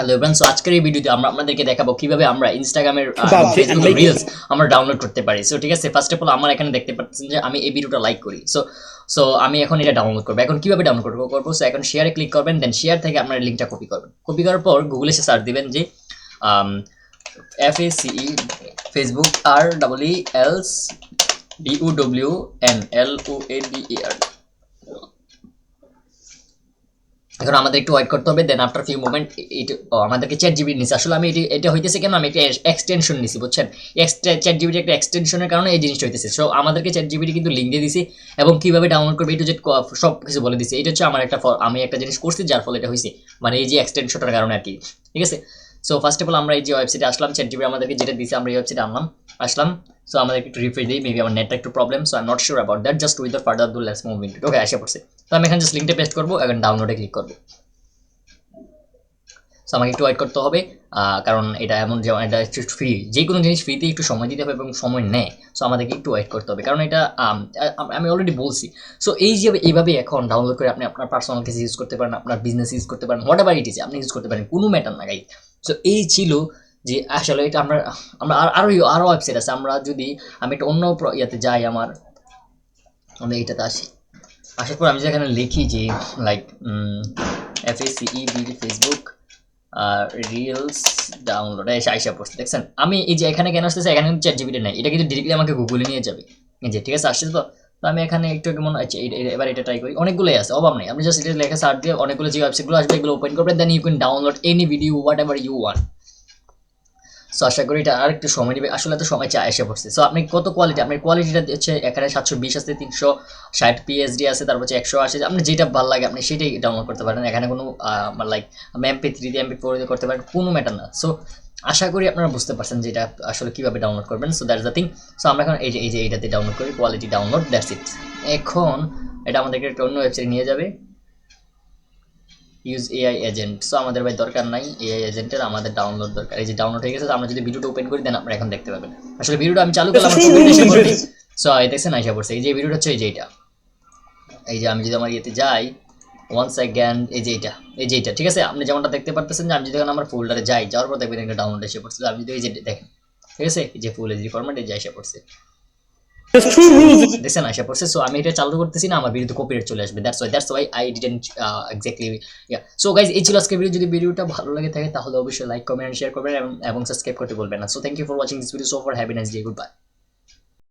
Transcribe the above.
Hello everyone, so আজকের এই ভিডিওতে আমরা আপনাদেরকে দেখাবো কিভাবে আমরা ইনস্টাগ্রামের Wow, ফেসবুকের amazing. রিলস আমরা ডাউনলোড করতে পারি। সো ঠিক আছে, ফার্স্ট অফ অল আমার এখানে দেখতে পাচ্ছেন যে আমি এই ভিডিওটা লাইক করি। সো সো আমি এখন এটা ডাউনলোড করবো। এখন কিভাবে ডাউনলোড করবো? সো এখন শেয়ারে ক্লিক করবেন, দেন শেয়ার থেকে আপনার লিঙ্কটা কপি করবেন। কপি করার পর গুগলে এসে সার্চ দিবেন যে FACE ফেসবুক REELSDUWNLOADER। এখন আমাদের একটু ওয়েট করতে হবে, দেন আফটার ফিউ মোমেন্ট আমাদেরকে চ্যাট জিবিটি নিচ্ছে। আসলে আমি এটা হইতেছে কেন, আমি একটা এক্সটেনশন নিছি, বুঝছেন? চ্যাট জিবিটি একটা এক্সটেনশনের কারণে এই জিনিসটা হইতেছে। সো আমাদেরকে চ্যাট জিবিটি কিন্তু লিঙ্ক দিয়ে দিছি এবং কিভাবে ডাউনলোড করবে এটা যে সব কিছু বলে দিছে। এটা হচ্ছে আমার আমি একটা জিনিস করছি যার ফলে এটা হয়েছে, মানে এই যে এক্সটেনশনটার কারণে আর কি। ঠিক আছে, সো ফার্স্ট অফ অল আমরা এই যে ওয়েবসাইটে আসলাম, চ্যাট জিবি আমাদেরকে যেটা দিছে আমরা এই ওয়েবসাইটে আসলাম। সো আমাদের একটু রিফ্রেশ দিই, মেবি আমার নেটটা একটু problem, so I am not sure about that. Just without further do let's move into. Okay, আসে পড়ছে। তো আমি এখানে জাস্ট লিঙ্কটা পেস্ট করবো, এখন ডাউনলোডে ক্লিক করবো। সো আমাকে একটু ওয়েট করতে হবে, কারণ এটা এমন যে এটা একটু ফ্রি, যে কোনো জিনিস ফ্রিতে একটু সময় দিতে হবে এবং সময় নেয়। সো আমাদেরকে একটু ওয়েট করতে হবে, কারণ এটা আমি অলরেডি বলছি। সো এই যে এইভাবে এখন ডাউনলোড করে আপনি আপনার পার্সোনাল কেসে ইউজ করতে পারেন, আপনার বিজনেস ইউজ করতে পারেন, হোয়াট এভার ইট ইজ আপনি ইউজ করতে পারেন, কোনো ম্যাটার না গাইজ। সো এই ছিল যে আসলে এটা আমরা আমরা আরও ওয়েবসাইট আছে। আমরা যদি আমি একটা অন্য ইয়াতে যাই, আমি এইটাতে আসার পর আমি যেখানে লিখি যে like FACE Facebook reels download আইসা পড়ছে, দেখছেন? আমি এই যে এখানে কেন আসতেছে, এখানে কিন্তু চ্যাট জিপিটি নাই, এটা কিন্তু ডিরেক্টলি আমাকে গুগলে নিয়ে যাবে। এই যে ঠিক আছে, আসছে তো। তো আমি এখানে একটু মনে হচ্ছে এবার এটা ট্রাই করি। অনেকগুলোই আছে, অভাব নেই। আপনি জাস্ট এটা লেখা সার্চ দিয়ে অনেকগুলো যে ওয়েবসাইটগুলো আসবে এগুলো ওপেন করবেন, then you can download any video whatever you want. So আশা করি এটা আর একটু সময় নেবে, আসলে তো সময় এসে পড়ছে। সো আপনি কত কোয়ালিটি, আপনার কোয়ালিটিটা হচ্ছে এখানে 720 আছে, 360 PSD আছে, তারপর হচ্ছে 180। আপনি যেটা ভালো লাগে আপনি সেটাই ডাউনলোড করতে পারেন। এখানে কোনো লাইক MP3 দিয়ে MP4 দিয়ে করতে পারেন, কোনো ম্যাটার না। সো আশা করি আপনারা বুঝতে পারছেন যে এটা আসলে কিভাবে ডাউনলোড করবেন। So that's the thing. So আমরা এখন এই যে এইটাতে ডাউনলোড করি, কোয়ালিটি ডাউনলোড, দ্যাটস ইট। এখন এটা আমাদেরকে একটা অন্য ওয়েবসাইটে নিয়ে যাবে, ইউজ এআই এজেন্ট। সো আমাদের ভাই দরকার নাই এআই এজেন্টের, আমাদের ডাউনলোড দরকার। এই যে ডাউনলোড হয়ে গেছে, আমরা যদি ভিডিওটা ওপেন করি দেন আপনারা এখন দেখতে পাবেন। আসলে ভিডিওটা আমি চালু করলাম, আমার কপিটা এসে পড়বে। সো এই দেখছেন আইসা পড়ছে। এই যে ভিডিওটা হচ্ছে এই যে এটা, এই যে আমি যদি আমার ইয়েতে যাই ওয়ান সেকেন্ড, এই যে এটা ঠিক আছে। আপনি যেমনটা দেখতে পারতেছেন যে আমি যদি এখন আমার ফোল্ডারে যাই, যাওয়ার পর দেখবেন একটা ডাউনলোড এসে পড়ছে। আমি যদি এই যে দেখেন, ঠিক আছে, এই যে ফুল এইচডি ফরম্যাট এই যে এসে পড়ছে, There's two rules. দেখছেন আসা পড়ছে। সো আমি এটা চালু করতেছি না, আমার ভিডিওতে কপিরাইট চলে আসবে। That's why I didn't exactly yeah. So guys, এই ছিল আজকের ভিডিও। যদি ভিডিওটা ভালো লাগে থাকে তাহলে অবশ্যই লাইক কমেন্ট শেয়ার করবেন এবং সাবস্ক্রাইব করতে ভুলবেন না। So thank you for watching this video. So for have a nice day, good by.